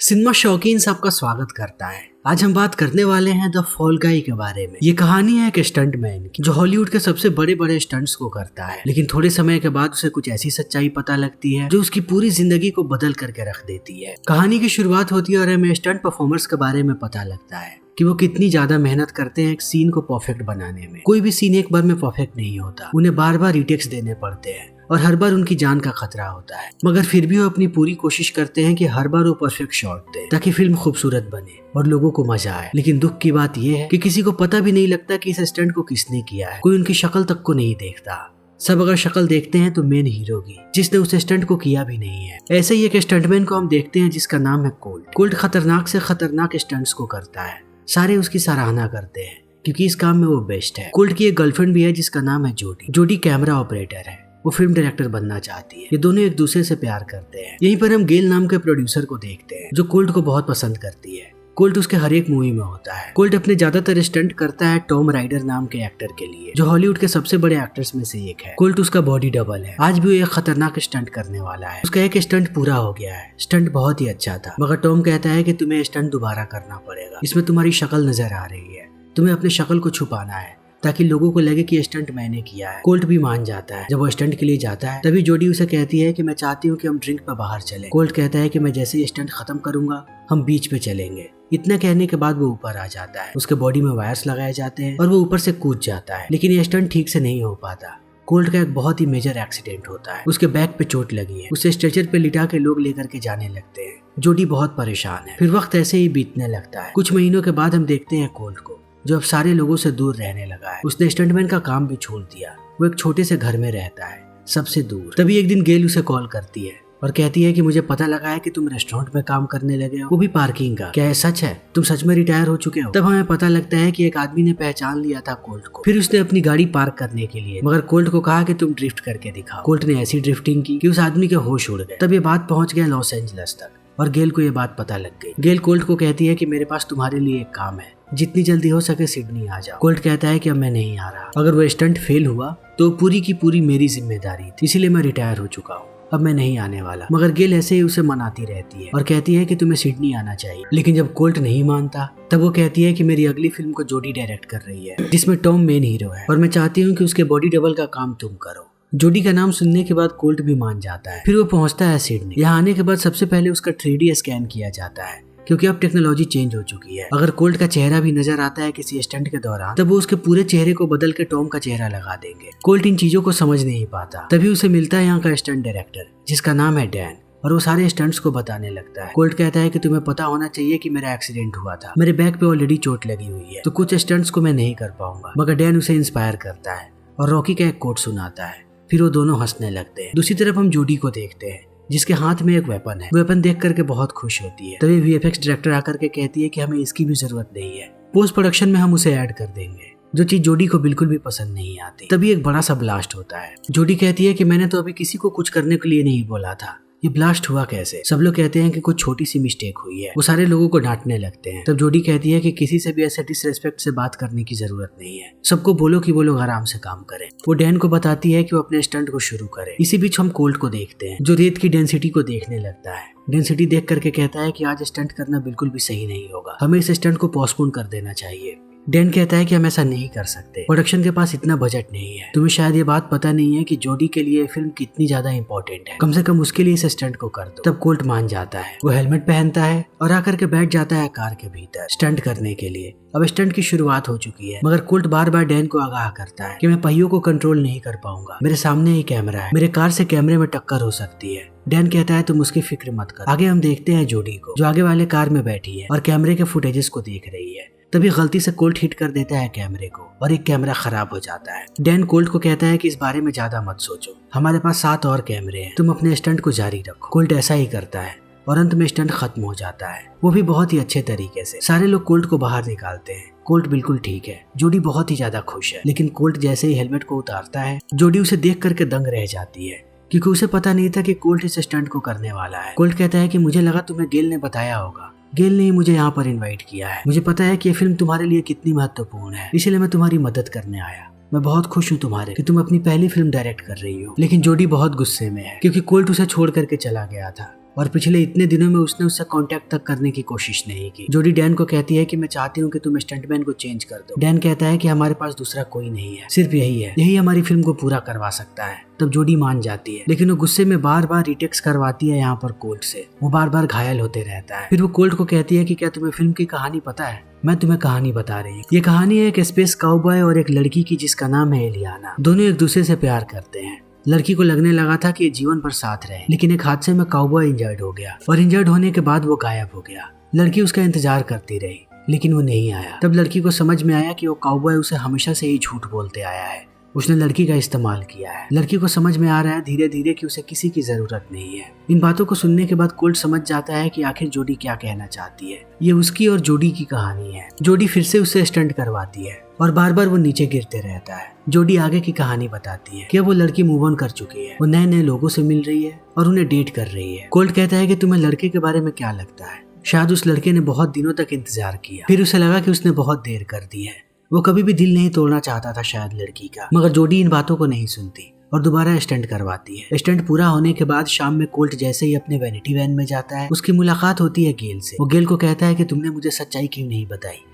Cinema शौकीन सबका स्वागत करता है। आज हम बात करने वाले हैं द फॉल गाई के बारे में। ये कहानी है एक स्टंट मैन की जो हॉलीवुड के सबसे बड़े बड़े स्टंट्स को करता है, लेकिन थोड़े समय के बाद उसे कुछ ऐसी सच्चाई पता लगती है जो उसकी पूरी जिंदगी को बदल करके रख देती है। कहानी की शुरुआत होती है और हमें स्टंट परफॉर्मर्स के बारे में पता लगता है कि वो कितनी ज्यादा मेहनत करते हैं एक सीन को परफेक्ट बनाने में। कोई भी सीन एक बार में परफेक्ट नहीं होता, उन्हें बार बार रीटेक्स देने पड़ते हैं और हर बार उनकी जान का खतरा होता है, मगर फिर भी वो अपनी पूरी कोशिश करते हैं कि हर बार वो परफेक्ट शॉट दे ताकि फिल्म खूबसूरत बने और लोगों को मजा आए। लेकिन दुख की बात यह है कि किसी को पता भी नहीं लगता कि इस स्टंट को किसने किया है। कोई उनकी शक्ल तक को नहीं देखता। सब अगर शक्ल देखते हैं तो मेन हीरो की, जिसने उस स्टंट को किया भी नहीं है। ऐसे ही एक स्टंटमैन को हम देखते हैं जिसका नाम है कोल्ट। कोल्ट खतरनाक से खतरनाक स्टंट्स को करता है। सारे उसकी सराहना करते हैं क्योंकि इस काम में वो बेस्ट है। कोल्ट की एक गर्लफ्रेंड भी है जिसका नाम है जोडी। जोडी कैमरा ऑपरेटर है, वो फिल्म डायरेक्टर बनना चाहती है। ये दोनों एक दूसरे से प्यार करते हैं। यहीं पर हम गेल नाम के प्रोड्यूसर को देखते हैं जो कोल्ट को बहुत पसंद करती है। कोल्ट उसके हर एक मूवी में होता है। कोल्ट अपने ज्यादातर स्टंट करता है टॉम राइडर नाम के एक्टर के लिए, जो हॉलीवुड के सबसे बड़े एक्टर्स में से एक है। कोल्ट उसका बॉडी डबल है। आज भी वो एक खतरनाक स्टंट करने वाला है। उसका एक स्टंट पूरा हो गया है। स्टंट बहुत ही अच्छा था, मगर टॉम कहता है कि तुम्हें स्टंट दोबारा करना पड़ेगा। इसमें तुम्हारी शक्ल नजर आ रही है, तुम्हें अपनी शक्ल को छुपाना है ताकि लोगों को लगे कि स्टंट मैंने किया है। कोल्ट भी मान जाता है। जब वो स्टंट के लिए जाता है तभी जोडी उसे कहती है कि मैं चाहती हूँ कि हम ड्रिंक पे बाहर चलें। कोल्ट कहता है कि मैं जैसे ही स्टंट खत्म करूंगा हम बीच पे चलेंगे। इतना कहने के बाद वो ऊपर आ जाता है। उसके बॉडी में वायर्स लगाए जाते हैं और वो ऊपर से कूद जाता है, लेकिन ये स्टंट ठीक से नहीं हो पाता। कोल्ट का एक बहुत ही मेजर एक्सीडेंट होता है। उसके बैक पे चोट लगी है। उसे स्ट्रेचर पे लिटा के लोग लेकर के जाने लगते हैं। जोडी बहुत परेशान है। फिर वक्त ऐसे ही बीतने लगता है। कुछ महीनों के बाद हम देखते हैं कोल्ट को, जो अब सारे लोगों से दूर रहने लगा है। उसने स्टंटमैन का काम भी छोड़ दिया। वो एक छोटे से घर में रहता है, सबसे दूर। तभी एक दिन गेल उसे कॉल करती है और कहती है कि मुझे पता लगा है कि तुम रेस्टोरेंट में काम करने लगे हो, वो भी पार्किंग का। क्या ये सच है? तुम सच में रिटायर हो चुके हो? तब हमें पता लगता है कि एक आदमी ने पहचान लिया था कोल्ट को। फिर उसने अपनी गाड़ी पार्क करने के लिए मगर कोल्ट को कहा कि तुम ड्रिफ्ट करके दिखाओ। कोल्ट ने ऐसी ड्रिफ्टिंग की कि उस आदमी के होश उड़ गए। तब ये बात पहुंच गया लॉस एंजलिस तक और गेल को ये बात पता लग गई। गेल कोल्ट को कहती है कि मेरे पास तुम्हारे लिए एक काम है, जितनी जल्दी हो सके सिडनी आ जाओ। कोल्ट कहता है कि अब मैं नहीं आ रहा। अगर वो स्टंट फेल हुआ तो पूरी की पूरी मेरी जिम्मेदारी थी, इसीलिए मैं रिटायर हो चुका हूँ। अब मैं नहीं आने वाला। मगर गेल ऐसे ही उसे मनाती रहती है और कहती है कि तुम्हें सिडनी आना चाहिए। लेकिन जब कोल्ट नहीं मानता तब वो कहती है कि मेरी अगली फिल्म को जोडी डायरेक्ट कर रही है, जिसमें टॉम मेन हीरो है और मैं चाहती हूँ कि उसके बॉडी डबल का काम तुम करो। जोडी का नाम सुनने के बाद कोल्ट भी मान जाता है। फिर वो पहुंचता है सिडनी। यहाँ आने के बाद सबसे पहले उसका 3D स्कैन किया जाता है क्योंकि अब टेक्नोलॉजी चेंज हो चुकी है। अगर कोल्ट का चेहरा भी नजर आता है किसी स्टंट के दौरान तब वो उसके पूरे चेहरे को बदल के टॉम का चेहरा लगा देंगे। कोल्ट इन चीजों को समझ नहीं पाता। तभी उसे मिलता है यहाँ का स्टंट डायरेक्टर जिसका नाम है डैन और वो सारे स्टंट्स को बताने लगता है। कोल्ट कहता है कि तुम्हें पता होना चाहिए कि मेरा एक्सीडेंट हुआ था, मेरे बैक पे ऑलरेडी चोट लगी हुई है, तो कुछ स्टंट्स को मैं नहीं कर पाऊंगा। मगर डैन उसे इंस्पायर करता है और रॉकी का एक कोट सुनाता है। फिर वो दोनों हंसने लगते हैं। दूसरी तरफ हम जोडी को देखते हैं जिसके हाथ में एक वेपन है। वेपन देख करके बहुत खुश होती है। तभी वीएफएक्स डायरेक्टर आकर के कहती है कि हमें इसकी भी जरूरत नहीं है, पोस्ट प्रोडक्शन में हम उसे ऐड कर देंगे, जो चीज जोडी को बिल्कुल भी पसंद नहीं आती। तभी एक बड़ा सा ब्लास्ट होता है। जोडी कहती है कि मैंने तो अभी किसी को कुछ करने के लिए नहीं बोला था, ये ब्लास्ट हुआ कैसे? सब लोग कहते हैं कि कुछ छोटी सी मिस्टेक हुई है। वो सारे लोगों को डांटने लगते हैं। तब जोडी कहती है कि किसी से भी ऐसे डिसरेस्पेक्ट से बात करने की जरूरत नहीं है, सबको बोलो कि वो लोग आराम से काम करें। वो डैन को बताती है कि वो अपने स्टंट को शुरू करे। इसी बीच हम कोल्ट को देखते हैं जो रेत की डेंसिटी को देखने लगता है। डेंसिटी देख करके कहता है कि आज स्टंट करना बिल्कुल भी सही नहीं होगा, हमें इस स्टंट को पोस्टपोन कर देना चाहिए। डैन कहता है कि हम ऐसा नहीं कर सकते, प्रोडक्शन के पास इतना बजट नहीं है। तुम्हें शायद ये बात पता नहीं है कि जोडी के लिए फिल्म कितनी ज्यादा इंपॉर्टेंट है, कम से कम उसके लिए इस स्टंट को कर दो। तब कोल्ट मान जाता है। वो हेलमेट पहनता है और आकर के बैठ जाता है कार के भीतर स्टंट करने के लिए। अब स्टंट की शुरुआत हो चुकी है, मगर कोल्ट बार बार डैन को आगाह करता है कि मैं पहियों को कंट्रोल नहीं कर पाऊंगा, मेरे सामने ही कैमरा है, मेरे कार से कैमरे में टक्कर हो सकती है। डैन कहता है तुम उसकी फिक्र मत कर। आगे हम देखते हैं जोडी को जो आगे वाले कार में बैठी है और कैमरे के फुटेजेस को देख रही है। तभी गलती से कोल्ट हिट कर देता है कैमरे को और एक कैमरा खराब हो जाता है। डैन कोल्ट को कहता है कि इस बारे में ज्यादा मत सोचो, हमारे पास 7 और कैमरे हैं, तुम अपने स्टंट को जारी रखो। कोल्ट ऐसा ही करता है और अंत में स्टंट खत्म हो जाता है, वो भी बहुत ही अच्छे तरीके से। सारे लोग कोल्ट को बाहर निकालते हैं। कोल्ट बिल्कुल ठीक है। जोडी बहुत ही ज्यादा खुश है, लेकिन कोल्ट जैसे ही हेलमेट को उतारता है जोडी उसे देख करके दंग रह जाती है क्योंकि उसे पता नहीं था कि कोल्ट इस स्टंट को करने वाला है। कोल्ट कहता है कि मुझे लगा तुम्हें गेल ने बताया होगा, गेल ने मुझे यहाँ पर इनवाइट किया है, मुझे पता है कि ये फिल्म तुम्हारे लिए कितनी महत्वपूर्ण है, इसलिए मैं तुम्हारी मदद करने आया। मैं बहुत खुश हूँ तुम्हारे कि तुम अपनी पहली फिल्म डायरेक्ट कर रही हो। लेकिन जोडी बहुत गुस्से में है क्योंकि कोल्ट उसे छोड़ करके चला गया था। और पिछले इतने दिनों में उसने उससे कांटेक्ट तक करने की कोशिश नहीं की। जोडी डैन को कहती है कि मैं चाहती हूँ कि तुम स्टंटमैन को चेंज कर दो। डैन कहता है कि हमारे पास दूसरा कोई नहीं है, सिर्फ यही है, यही हमारी फिल्म को पूरा करवा सकता है। तब जोडी मान जाती है, लेकिन वो गुस्से में बार बार रिटेक्स करवाती है यहाँ पर कोल्ट से। वो बार बार घायल होते रहता है। फिर वो कोल्ट को कहती है कि क्या तुम्हें फिल्म की कहानी पता है? मैं तुम्हें कहानी बता रही हूँ। ये कहानी है एक स्पेस काउबॉय और एक लड़की की जिसका नाम है एलियाना। दोनों एक दूसरे से प्यार करते हैं। लड़की को लगने लगा था कि ये जीवन भर साथ रहे, लेकिन एक हादसे में काउबॉय इंजर्ड हो गया और इंजर्ड होने के बाद वो गायब हो गया। लड़की उसका इंतजार करती रही, लेकिन वो नहीं आया। तब लड़की को समझ में आया कि वो काउबॉय उसे हमेशा से ही झूठ बोलते आया है। उसने लड़की का इस्तेमाल किया है। लड़की को समझ में आ रहा है धीरे धीरे कि उसे किसी की जरूरत नहीं है। इन बातों को सुनने के बाद कोल्ट समझ जाता है कि आखिर जोडी क्या कहना चाहती है। ये उसकी और जोडी की कहानी है। जोडी फिर से उससे स्टंट करवाती है और बार बार वो नीचे गिरते रहता है। जोडी आगे की कहानी बताती है कि वो लड़की मूव ऑन कर चुकी है, वो नए नए लोगों से मिल रही है और उन्हें डेट कर रही है। कोल्ट कहता है कि तुम्हें लड़के के बारे में क्या लगता है? शायद उस लड़के ने बहुत दिनों तक इंतजार किया, फिर उसे लगा कि उसने बहुत देर कर दी है। वो कभी भी दिल नहीं तोड़ना चाहता था शायद लड़की का। मगर जोडी इन बातों को नहीं सुनती और दोबारा स्टंट करवाती है। स्टंट पूरा होने के बाद शाम में कोल्ट जैसे ही अपने वैनिटी वैन में जाता है, उसकी मुलाकात होती है गेल से। वो गेल को कहता है कि तुमने मुझे सच्चाई क्यों नहीं बताई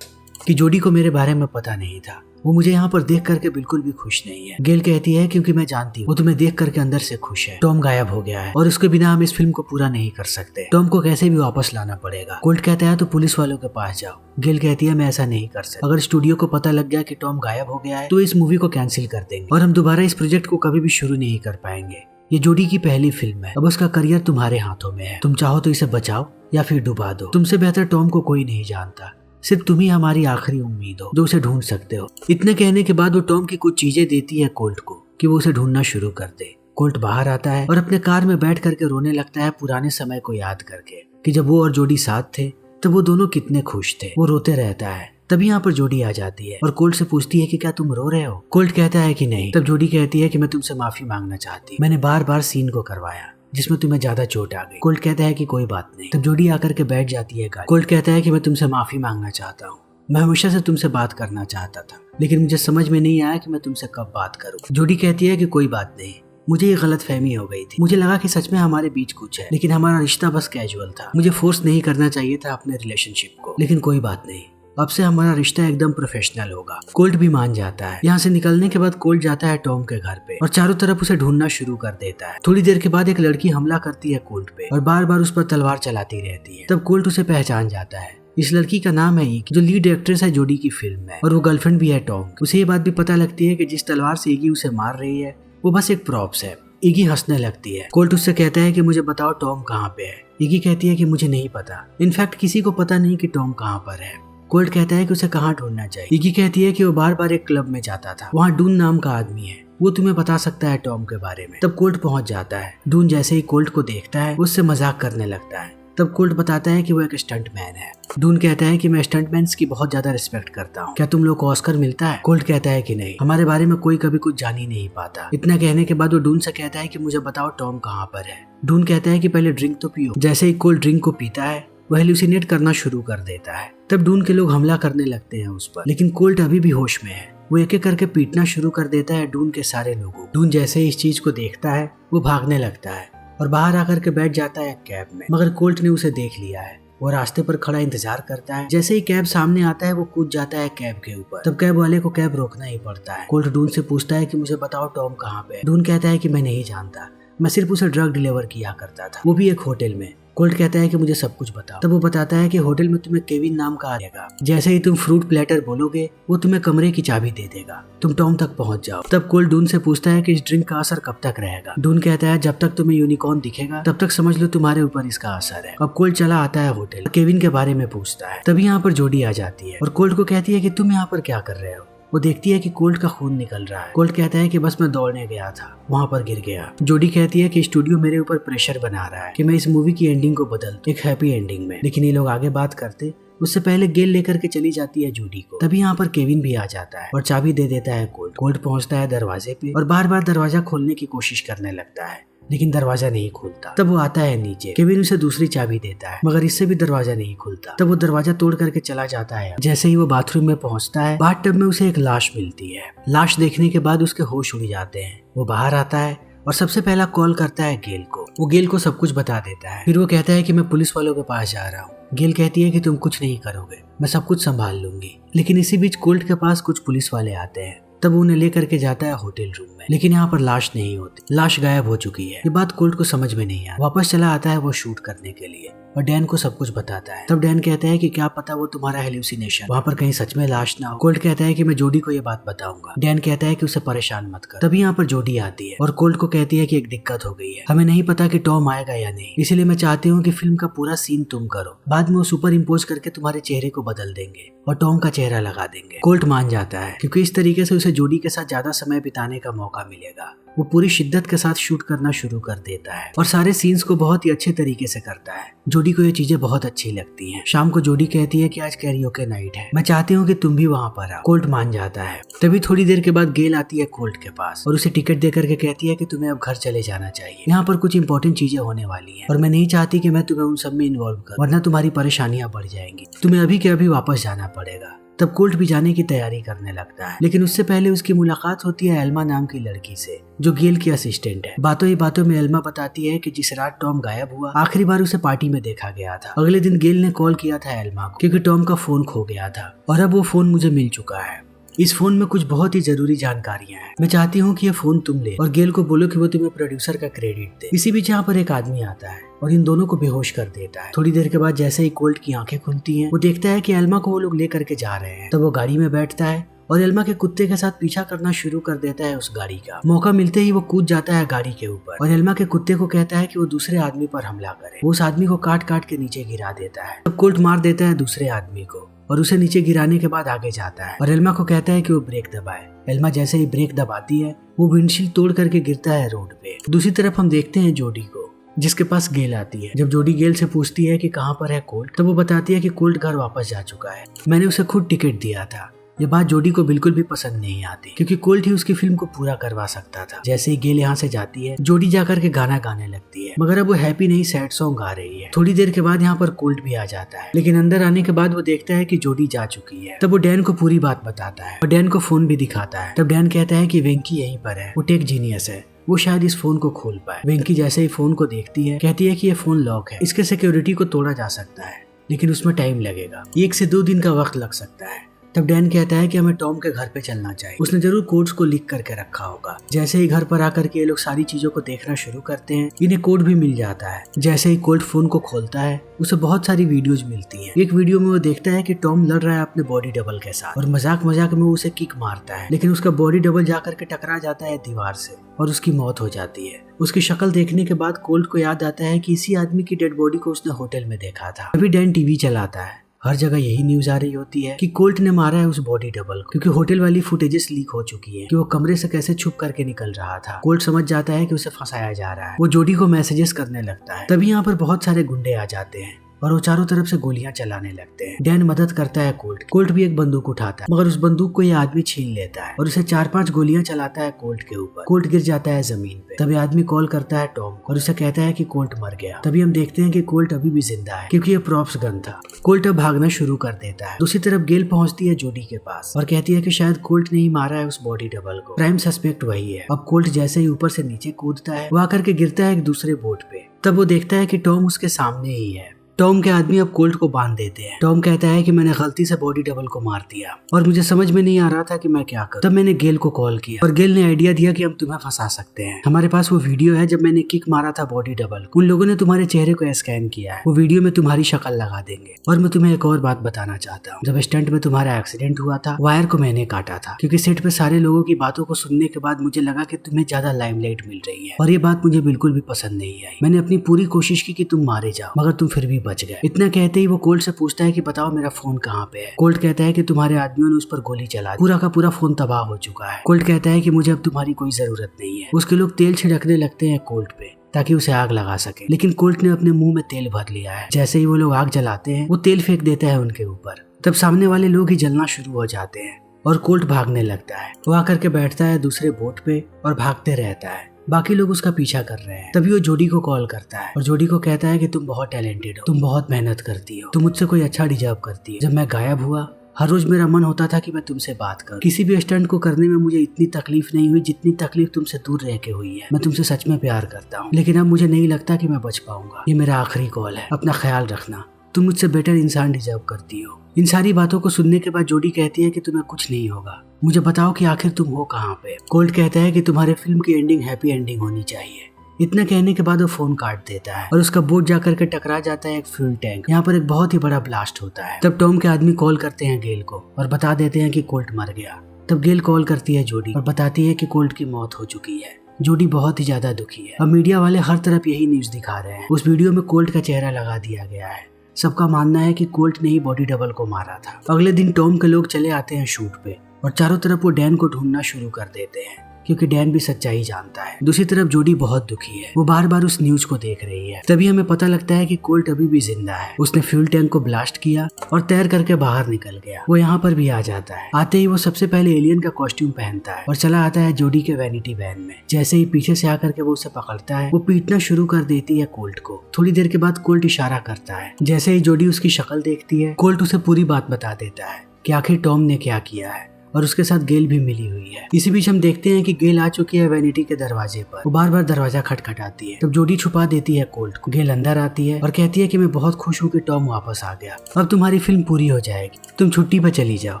कि जोडी को मेरे बारे में पता नहीं था। वो मुझे यहाँ पर देख करके बिल्कुल भी खुश नहीं है। गेल कहती है क्योंकि मैं जानती हूँ वो तुम्हें देख करके अंदर से खुश है। टॉम गायब हो गया है और उसके बिना हम इस फिल्म को पूरा नहीं कर सकते। टॉम को कैसे भी वापस लाना पड़ेगा। कोल्ट कहता है तो पुलिस वालों के पास जाओ। गेल कहती है मैं ऐसा नहीं कर सकता। अगर स्टूडियो को पता लग गया कि टॉम गायब हो गया है तो इस मूवी को कैंसिल कर देंगे और हम दोबारा इस प्रोजेक्ट को कभी भी शुरू नहीं कर पाएंगे। ये जोडी की पहली फिल्म है, अब उसका करियर तुम्हारे हाथों में है। तुम चाहो तो इसे बचाओ या फिर डुबा दो। तुमसे बेहतर टॉम को कोई नहीं जानता, सिर्फ तुम ही हमारी आखिरी उम्मीद हो जो उसे ढूंढ सकते हो। इतने कहने के बाद वो टॉम की कुछ चीजें देती है कोल्ट को कि वो उसे ढूंढना शुरू कर दे। कोल्ट बाहर आता है और अपने कार में बैठ करके रोने लगता है पुराने समय को याद करके कि जब वो और जोडी साथ थे तब वो दोनों कितने खुश थे। वो रोते रहता है। तभी यहाँ पर जोडी आ जाती है और कोल्ट से पूछती है कि क्या तुम रो रहे हो? कोल्ट कहता है कि नहीं। तब जोडी कहती है कि मैं तुमसे माफी मांगना चाहती, मैंने बार बार सीन को करवाया जिसमें तुम्हें ज्यादा चोट आ गई। कोल्ट कहता है कि कोई बात नहीं। तब जोडी आकर के बैठ जाती है गाड़ी। कोल्ट कहता है कि मैं तुमसे माफी मांगना चाहता हूँ, मैं हमेशा से तुमसे बात करना चाहता था, लेकिन मुझे समझ में नहीं आया कि मैं तुमसे कब बात करूं। जोडी कहती है कि कोई बात नहीं, मुझे ये गलतफहमी हो गई थी। मुझे लगा कि सच में हमारे बीच कुछ है, लेकिन हमारा रिश्ता बस कैजुअल था। मुझे फोर्स नहीं करना चाहिए था अपने रिलेशनशिप को, लेकिन कोई बात नहीं, अब से हमारा रिश्ता एकदम प्रोफेशनल होगा। कोल्ट भी मान जाता है। यहाँ से निकलने के बाद कोल्ट जाता है टॉम के घर पे और चारों तरफ उसे ढूंढना शुरू कर देता है। थोड़ी देर के बाद एक लड़की हमला करती है कोल्ट पे और बार बार उस पर तलवार चलाती रहती है। तब कोल्ट उसे पहचान जाता है। इस लड़की का नाम है ईगी, जो लीड एक्ट्रेस है जोडी की फिल्म में, और वो गर्लफ्रेंड भी है टॉम की। उसे ये बात भी पता लगती है कि जिस तलवार से ईगी उसे मार रही है वो बस एक प्रॉप्स है। ईगी हंसने लगती है। कोल्ट उससे कहता है कि मुझे बताओ टॉम कहाँ पे है। ईगी कहती है कि मुझे नहीं पता, इनफैक्ट किसी को पता नहीं कि टॉम कहाँ पर है। कोल्ट कहता है कि उसे कहाँ ढूंढना चाहिए। ईगी कहती है कि वो बार बार एक क्लब में जाता था, वहाँ डून नाम का आदमी है, वो तुम्हें बता सकता है टॉम के बारे में। तब कोल्ट पहुंच जाता है। डून जैसे ही कोल्ट को देखता है उससे मजाक करने लगता है। तब कोल्ट बताता है कि वो एक स्टंटमैन है। डून कहता है कि मैं स्टंटमैन्स की बहुत ज्यादा रिस्पेक्ट करता हूँ, क्या तुम लोग को ऑस्कर मिलता है? कोल्ट कहता है कि नहीं, हमारे बारे में कोई कभी कुछ जान ही नहीं पाता। इतना कहने के बाद वो डून से कहता है कि मुझे बताओ टॉम कहाँ पर है। डून कहता है कि पहले ड्रिंक तो पियो। जैसे ही कोल्ट ड्रिंक को पीता है वह हेलुसिनेट करना शुरू कर देता है। तब डून के लोग हमला करने लगते हैं उस पर, लेकिन कोल्ट अभी भी होश में है। वो एक एक करके पीटना शुरू कर देता है डून के सारे लोगों। डून जैसे ही इस चीज को देखता है वो भागने लगता है और बाहर आकर के बैठ जाता है कैब में, मगर कोल्ट ने उसे देख लिया है। वो रास्ते पर खड़ा इंतजार करता है। जैसे ही कैब सामने आता है वो कूद जाता है कैब के ऊपर। तब कैब वाले को कैब रोकना ही पड़ता है। कोल्ट डून से पूछता है कि मुझे बताओ टॉम कहाँ पे है। डून कहता है कि मैं नहीं जानता, मैं सिर्फ उसे ड्रग डिलीवर किया करता था, वो भी एक होटल में। कोल्ट कहता है कि मुझे सब कुछ बताओ। तब वो बताता है कि होटल में तुम्हें केविन नाम का आएगा, जैसे ही तुम फ्रूट प्लेटर बोलोगे वो तुम्हें कमरे की चाबी दे देगा, तुम टॉम तक पहुंच जाओ। तब कोल्ट डून से पूछता है कि इस ड्रिंक का असर कब तक रहेगा। डून कहता है जब तक तुम्हें यूनिकॉर्न दिखेगा तब तक समझ लो तुम्हारे ऊपर इसका असर है। अब कोल्ट चला आता है होटल, केविन के बारे में पूछता है। तभी यहाँ पर जोडी आ जाती है और कोल्ट को कहती है कि तुम यहाँ पर क्या कर रहे हो। वो देखती है कि कोल्ट का खून निकल रहा है। कोल्ट कहता है कि बस मैं दौड़ने गया था, वहाँ पर गिर गया। जोडी कहती है कि स्टूडियो मेरे ऊपर प्रेशर बना रहा है कि मैं इस मूवी की एंडिंग को बदल दूं, एक हैप्पी एंडिंग में, लेकिन ये लोग आगे बात करते उससे पहले गेल लेकर के चली जाती है जोडी को। तभी यहाँ पर केविन भी आ जाता है और चाबी दे देता है कोल्ट। कोल्ट पहुंचता है दरवाजे पे और बार बार दरवाजा खोलने की कोशिश करने लगता है, लेकिन दरवाजा नहीं खुलता। तब वो आता है नीचे। केविन उसे दूसरी चाबी देता है, मगर इससे भी दरवाजा नहीं खुलता। तब वो दरवाजा तोड़ करके चला जाता है। जैसे ही वो बाथरूम में पहुंचता है, बाथटब में उसे एक लाश मिलती है। लाश देखने के बाद उसके होश उड़ जाते हैं। वो बाहर आता है और सबसे पहला कॉल करता है गेल को। वो गेल को सब कुछ बता देता है। फिर वो कहता है कि मैं पुलिस वालों के पास जा रहा हूँ। गेल कहती है कि तुम कुछ नहीं करोगे, मैं सब कुछ संभाल लूंगी। लेकिन इसी बीच कोल्ट के पास कुछ पुलिस वाले आते हैं। तब वो उन्हें लेकर के जाता है होटल रूम में, लेकिन यहाँ पर लाश नहीं होती, लाश गायब हो चुकी है। ये बात कोल्ट को समझ में नहीं आया। वापस चला आता है वो शूट करने के लिए और डैन को सब कुछ बताता है। तब डैन कहता है कि क्या पता वो तुम्हारा हेल्यूसिनेशन, वहाँ पर कहीं सच में लाश ना हो। कोल्ट कहता है कि मैं जोडी को ये बात बताऊंगा। डैन कहता है कि उसे परेशान मत कर। तभी यहाँ पर जोडी आती है और कोल्ट को कहती है कि एक दिक्कत हो गई है, हमें नहीं पता कि टॉम आएगा या नहीं, इसलिए मैं चाहती हूँ कि फिल्म का पूरा सीन तुम करो, बाद में वो सुपर इम्पोज करके तुम्हारे चेहरे को बदल देंगे और टॉम का चेहरा लगा देंगे। कोल्ट मान जाता है क्योंकि इस तरीके से उसे जोडी के साथ ज्यादा समय बिताने का मौका मिलेगा। वो पूरी शिद्दत के साथ शूट करना शुरू कर देता है और सारे सीन्स को बहुत ही अच्छे तरीके से करता है। जोडी को ये चीजें बहुत अच्छी लगती हैं। शाम को जोडी कहती है कि आज कैरियोके नाइट है, मैं चाहती हूँ कि तुम भी वहाँ पर आओ। कोल्ट मान जाता है। तभी थोड़ी देर के बाद गेल आती है कोल्ट के पास और उसे टिकट दे करके कहती है कि तुम्हें अब घर चले जाना चाहिए, यहाँ पर कुछ इंपॉर्टेंट चीजें होने वाली है और मैं नहीं चाहती कि मैं तुम्हें उन सब में इन्वॉल्व करूं, वरना तुम्हारी परेशानियां बढ़ जाएंगी, तुम्हें अभी के अभी वापस जाना पड़ेगा। तब कोल्ट भी जाने की तैयारी करने लगता है, लेकिन उससे पहले उसकी मुलाकात होती है एल्मा नाम की लड़की से, जो गेल की असिस्टेंट है। बातों ही बातों में एल्मा बताती है कि जिस रात टॉम गायब हुआ, आखिरी बार उसे पार्टी में देखा गया था। अगले दिन गेल ने कॉल किया था एल्मा को क्योंकि टॉम का फोन खो गया था और अब वो फोन मुझे मिल चुका है। इस फोन में कुछ बहुत ही जरूरी जानकारियां हैं, मैं चाहती हूँ कि ये फोन तुम ले और गेल को बोलो कि वो तुम्हें प्रोड्यूसर का क्रेडिट दे। इसी बीच यहाँ पर एक आदमी आता है और इन दोनों को बेहोश कर देता है। थोड़ी देर के बाद जैसे ही कोल्ट की आंखें खुलती हैं, वो देखता है कि एल्मा को वो लोग ले करके जा रहे हैं। तब वो गाड़ी में बैठता है और एल्मा के कुत्ते के साथ पीछा करना शुरू कर देता है उस गाड़ी का। मौका मिलते ही वो कूद जाता है गाड़ी के ऊपर और एल्मा के कुत्ते को कहता है कि वो दूसरे आदमी पर हमला करे। वो उस आदमी को काट काट के नीचे गिरा देता है। तब कोल्ट मार देता है दूसरे आदमी को और उसे नीचे गिराने के बाद आगे जाता है और एल्मा को कहता है कि वो ब्रेक दबाए। एल्मा जैसे ही ब्रेक दबाती है, वो विंडशील्ड तोड़ करके गिरता है रोड पे। दूसरी तरफ हम देखते हैं जोडी को, जिसके पास गेल आती है। जब जोडी गेल से पूछती है कि कहाँ पर है कोल्ट, तब वो बताती है कि कोल्ट घर वापस जा चुका है, मैंने उसे खुद टिकट दिया था। ये बात जोडी को बिल्कुल भी पसंद नहीं आती क्योंकि कोल्ट ही उसकी फिल्म को पूरा करवा सकता था। जैसे ही गेल यहाँ से जाती है, जोडी जाकर के गाना गाने लगती है, मगर अब वो हैप्पी नहीं सैड सॉन्ग गा रही है। थोड़ी देर के बाद यहाँ पर कोल्ट भी आ जाता है, लेकिन अंदर आने के बाद वो देखता है कि जोडी जा चुकी है। तब वो डैन को पूरी बात बताता है और डैन को फोन भी दिखाता है। तब डैन कहता है कि वेंकी यहीं पर है, वो टेक जीनियस है, वो शायद इस फोन को खोल पाए। वेंकी जैसे ही फोन को देखती है, कहती है कि ये फोन लॉक है, इसके सिक्योरिटी को तोड़ा जा सकता है, लेकिन उसमें टाइम लगेगा, 1 से 2 दिन का वक्त लग सकता है। तब डैन कहता है कि हमें टॉम के घर पे चलना चाहिए, उसने जरूर कोड्स को लिख करके रखा होगा। जैसे ही घर पर आकर के ये लोग सारी चीजों को देखना शुरू करते हैं, इन्हें कोड भी मिल जाता है। जैसे ही कोल्ट फोन को खोलता है, उसे बहुत सारी वीडियोज मिलती हैं। एक वीडियो में वो देखता है कि टॉम लड़ रहा है अपने बॉडी डबल के साथ और मजाक मजाक में उसे किक मारता है, लेकिन उसका बॉडी डबल जाकर के टकरा जाता है दीवार से और उसकी मौत हो जाती है। उसकी शक्ल देखने के बाद कोल्ट को याद आता है कि इसी आदमी की डेड बॉडी को उसने होटल में देखा था। अभी डैन टीवी चलाता है, हर जगह यही न्यूज आ रही होती है कि कोल्ट ने मारा है उस बॉडी डबल को, क्योंकि होटल वाली फुटेजेस लीक हो चुकी है कि वो कमरे से कैसे छुप करके निकल रहा था। कोल्ट समझ जाता है कि उसे फंसाया जा रहा है। वो जोडी को मैसेजेस करने लगता है। तभी यहाँ पर बहुत सारे गुंडे आ जाते हैं और वो चारों तरफ से गोलियां चलाने लगते हैं। डैन मदद करता है कोल्ट भी एक बंदूक उठाता है, मगर उस बंदूक को ये आदमी छीन लेता है और उसे 4-5 गोलियां चलाता है कोल्ट के ऊपर। कोल्ट गिर जाता है जमीन पे। तभी आदमी कॉल करता है टॉम और उसे कहता है कि कोल्ट मर गया। तभी हम देखते हैं कि कोल्ट अभी भी जिंदा है क्योंकि ये प्रॉप्स गन था। कोल्ट अब भागना शुरू कर देता है। दूसरी तरफ गेल पहुंचती है जोडी के पास और कहती है कि शायद कोल्ट ने ही मारा है उस बॉडी डबल को, प्राइम सस्पेक्ट वही है। अब कोल्ट जैसे ही ऊपर से नीचे कूदता है, वो आकर के गिरता है एक दूसरे बोट पे। तब वो देखता है कि टॉम उसके सामने ही है। टॉम के आदमी अब कोल्ट को बांध देते हैं। टॉम कहता है कि मैंने गलती से बॉडी डबल को मार दिया और मुझे समझ में नहीं आ रहा था कि मैं क्या करूं। तब मैंने गेल को कॉल किया और गेल ने आइडिया दिया कि हम तुम्हें फंसा सकते हैं। हमारे पास वो वीडियो है जब मैंने किक मारा था बॉडी डबल को। उन लोगों ने तुम्हारे चेहरे को स्कैन किया है, वो वीडियो में तुम्हारी शक्ल लगा देंगे। और मैं तुम्हें एक और बात बताना चाहता हूँ, जब स्टंट में तुम्हारा एक्सीडेंट हुआ था, वायर को मैंने काटा था क्योंकि सेट पे सारे लोगों की बातों को सुनने के बाद मुझे लगा कि तुम्हें ज्यादा लाइमलाइट मिल रही है और ये बात मुझे बिल्कुल भी पसंद नहीं आई। मैंने अपनी पूरी कोशिश की कि तुम मारे जाओ, मगर तुम फिर भी बच गए। इतना कहते ही वो कोल्ट से पूछता है कि बताओ मेरा फोन कहाँ पे है। कोल्ट कहता है कि तुम्हारे आदमियों ने उस पर गोली चला दी, पूरा का पूरा फोन तबाह हो चुका है। कोल्ट कहता है कि मुझे अब तुम्हारी कोई जरूरत नहीं है। उसके लोग तेल छिड़कने लगते हैं कोल्ट पे ताकि उसे आग लगा सके, लेकिन कोल्ट ने अपने मुंह में तेल भर लिया है। जैसे ही वो लोग आग जलाते हैं, वो तेल फेंक देता है उनके ऊपर। तब सामने वाले लोग ही जलना शुरू हो जाते हैं और कोल्ट भागने लगता है। वो आकर के बैठता है दूसरे बोट पे और भागते रहता है। बाकी लोग उसका पीछा कर रहे हैं। तभी वो जोडी को कॉल करता है और जोडी को कहता है कि तुम बहुत टैलेंटेड हो, तुम बहुत मेहनत करती हो, तुम मुझसे कोई अच्छा डिजर्व करती हो। जब मैं गायब हुआ हर रोज मेरा मन होता था कि मैं तुमसे बात करूं। किसी भी स्टंट को करने में मुझे इतनी तकलीफ नहीं हुई जितनी तकलीफ तुमसे दूर रह के हुई है। मैं तुमसे सच में प्यार करता हूँ, लेकिन अब मुझे नहीं लगता कि मैं बच पाऊंगा। ये मेरा आखिरी कॉल है, अपना ख्याल रखना। तुम मुझसे बेटर इंसान डिजर्व करती हो। इन सारी बातों को सुनने के बाद जोडी कहती है कि तुम्हें कुछ नहीं होगा। मुझे बताओ कि आखिर तुम हो कहाँ पे। कोल्ट कहता है कि तुम्हारे फिल्म की एंडिंग हैप्पी एंडिंग होनी चाहिए। इतना कहने के बाद वो फोन काट देता है और उसका बोट जाकर के टकरा जाता है एक फ्यूल टैंक। यहाँ पर एक बहुत ही बड़ा ब्लास्ट होता है। तब टॉम के आदमी कॉल करते हैं गेल को और बता देते हैं कि कोल्ट मर गया। तब गेल कॉल करती है जोडी और बताती है कि कोल्ट की मौत हो चुकी है। जोडी बहुत ही ज्यादा दुखी है। अब मीडिया वाले हर तरफ यही न्यूज दिखा रहे हैं। उस वीडियो में कोल्ट का चेहरा लगा दिया गया है। सबका मानना है कि कोल्ट ने ही बॉडी डबल को मारा था। अगले दिन टॉम के लोग चले आते हैं शूट पे और चारों तरफ वो डैन को ढूंढना शुरू कर देते हैं, क्योंकि डैन भी सच्चाई जानता है। दूसरी तरफ जोडी बहुत दुखी है। वो बार बार उस न्यूज को देख रही है। तभी हमें पता लगता है कि कोल्ट अभी भी जिंदा है। उसने फ्यूल टैंक को ब्लास्ट किया और तैर करके बाहर निकल गया। वो यहाँ पर भी आ जाता है। आते ही वो सबसे पहले एलियन का कॉस्ट्यूम पहनता है और चला आता है जोडी के वैनिटी वैन में। जैसे ही पीछे से आकर के वो उसे पकड़ता है, वो पीटना शुरू कर देती है कोल्ट को। थोड़ी देर के बाद कोल्ट इशारा करता है। जैसे ही जोडी उसकी शक्ल देखती है, कोल्ट उसे पूरी बात बता देता है कि आखिर टॉम ने क्या किया है, और उसके साथ गेल भी मिली हुई है। इसी बीच हम देखते हैं कि गेल आ चुकी है वैनिटी के दरवाजे पर। वो बार बार दरवाजा खटखटाती है। तब जोडी छुपा देती है कोल्ट को। गेल अंदर आती है और कहती है कि मैं बहुत खुश हूँ कि टॉम वापस आ गया। अब तुम्हारी फिल्म पूरी हो जाएगी। तुम छुट्टी पर चली जाओ,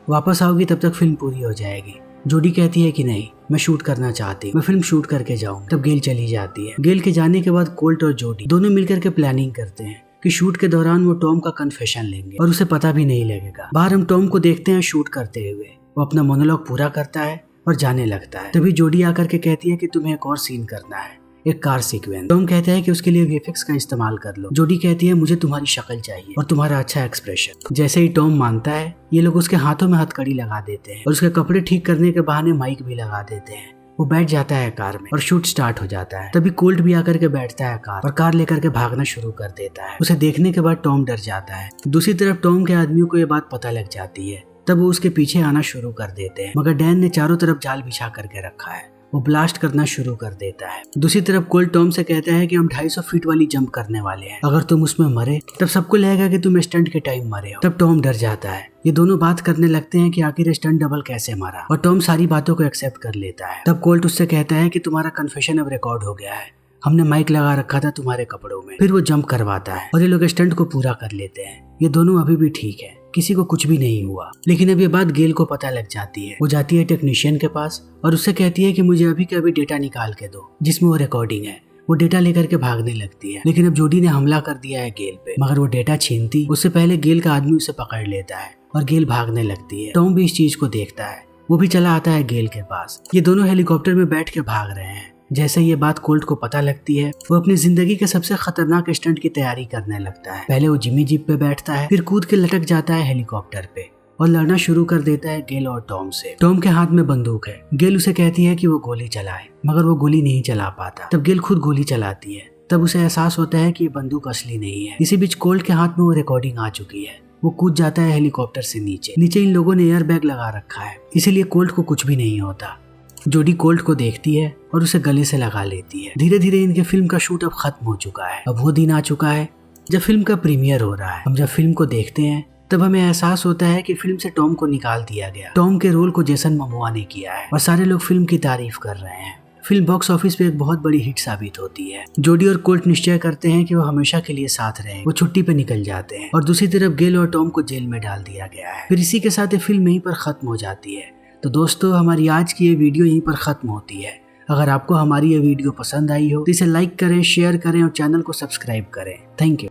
वापस आओगी तब तक फिल्म पूरी हो जाएगी। जोडी कहती है कि नहीं, मैं शूट करना चाहती, मैं फिल्म शूट करके जाऊँ। तब गेल चली जाती है। गेल के जाने के बाद कोल्ट और जोडी दोनों मिलकर के प्लानिंग करते हैं कि शूट के दौरान वो टॉम का कन्फेशन लेंगे और उसे पता भी नहीं लगेगा। बाहर हम टॉम को देखते हैं शूट करते हुए। वो अपना मोनोलॉग पूरा करता है और जाने लगता है। तभी जोडी आकर के कहती है कि तुम्हें एक और सीन करना है, एक कार सीक्वेंस। टॉम कहता है कि उसके लिए वीएफएक्स का इस्तेमाल कर लो। जोडी कहती है मुझे तुम्हारी शक्ल चाहिए और तुम्हारा अच्छा एक्सप्रेशन। जैसे ही टॉम मानता है, ये लोग उसके हाथों में हथकड़ी लगा देते हैं और उसके कपड़े ठीक करने के बहाने माइक भी लगा देते हैं। वो बैठ जाता है कार में और शूट स्टार्ट हो जाता है। तभी कोल्ट भी आकर के बैठता है कार और कार लेकर के भागना शुरू कर देता है। उसे देखने के बाद टॉम डर जाता है। दूसरी तरफ टॉम के आदमियों को ये बात पता लग जाती है। तब वो उसके पीछे आना शुरू कर देते हैं, मगर डैन ने चारों तरफ जाल बिछा करके रखा है। वो ब्लास्ट करना शुरू कर देता है। दूसरी तरफ कोल्ट टॉम से कहता है कि हम 250 फीट वाली जंप करने वाले हैं। अगर तुम उसमें मरे तब सबको लगेगा कि तुम स्टंट के टाइम मरे हो। तब टॉम डर जाता है। ये दोनों बात करने लगते हैं कि आखिर स्टंट डबल कैसे मरा, और टॉम सारी बातों को एक्सेप्ट कर लेता है। तब कोल्ट उससे कहता है कि तुम्हारा कन्फेशन अब रिकॉर्ड हो गया है, हमने माइक लगा रखा था तुम्हारे कपड़ों में। फिर वो जंप करवाता है और ये लोग स्टंट को पूरा कर लेते हैं। ये दोनों अभी भी ठीक है, किसी को कुछ भी नहीं हुआ। लेकिन अब ये बात गेल को पता लग जाती है। वो जाती है टेक्नीशियन के पास और उससे कहती है कि मुझे अभी के अभी डेटा निकाल के दो जिसमें वो रिकॉर्डिंग है। वो डेटा लेकर के भागने लगती है, लेकिन अब जोडी ने हमला कर दिया है गेल पे। मगर वो डेटा छीनती उससे पहले गेल का आदमी उसे पकड़ लेता है और गेल भागने लगती है। टॉम भी इस चीज को देखता है। वो भी चला आता है गेल के पास। ये दोनों हेलीकॉप्टर में बैठ के भाग रहे हैं। जैसे ये बात कोल्ट को पता लगती है, वो अपनी जिंदगी के सबसे खतरनाक स्टंट की तैयारी करने लगता है। पहले वो जिमी जीप पे बैठता है, फिर कूद के लटक जाता है हेलीकॉप्टर पे और लड़ना शुरू कर देता है गेल और टॉम से। टॉम के हाथ में बंदूक है। गेल उसे कहती है कि वो गोली चलाए, मगर वो गोली नहीं चला पाता। तब गेल खुद गोली चलाती है। तब उसे एहसास होता है कि ये बंदूक असली नहीं है। इसी बीच कोल्ट के हाथ में वो रिकॉर्डिंग आ चुकी है। वो कूद जाता है हेलीकॉप्टर से नीचे। नीचे इन लोगों ने एयर बैग लगा रखा है, इसीलिए कोल्ट को कुछ भी नहीं होता। जोडी कोल्ट को देखती है और उसे गले से लगा लेती है। धीरे धीरे इनके फिल्म का शूट अब खत्म हो चुका है। अब वो दिन आ चुका है जब फिल्म का प्रीमियर हो रहा है। हम जब फिल्म को देखते हैं तब हमें एहसास होता है कि फिल्म से टॉम को निकाल दिया गया। टॉम के रोल को जेसन मोमोआ ने किया है और सारे लोग फिल्म की तारीफ कर रहे हैं। फिल्म बॉक्स ऑफिस पे एक बहुत बड़ी हिट साबित होती है। जोडी और कोल्ट निश्चय करते हैं कि वो हमेशा के लिए साथ रहें। वो छुट्टी पे निकल जाते हैं और दूसरी तरफ गेल और टॉम को जेल में डाल दिया गया है। फिर इसी के साथ ये फिल्म यहीं पर खत्म हो जाती है। तो दोस्तों, हमारी आज की ये वीडियो यहीं पर खत्म होती है। अगर आपको हमारी ये वीडियो पसंद आई हो तो इसे लाइक करें, शेयर करें और चैनल को सब्सक्राइब करें। Thank you.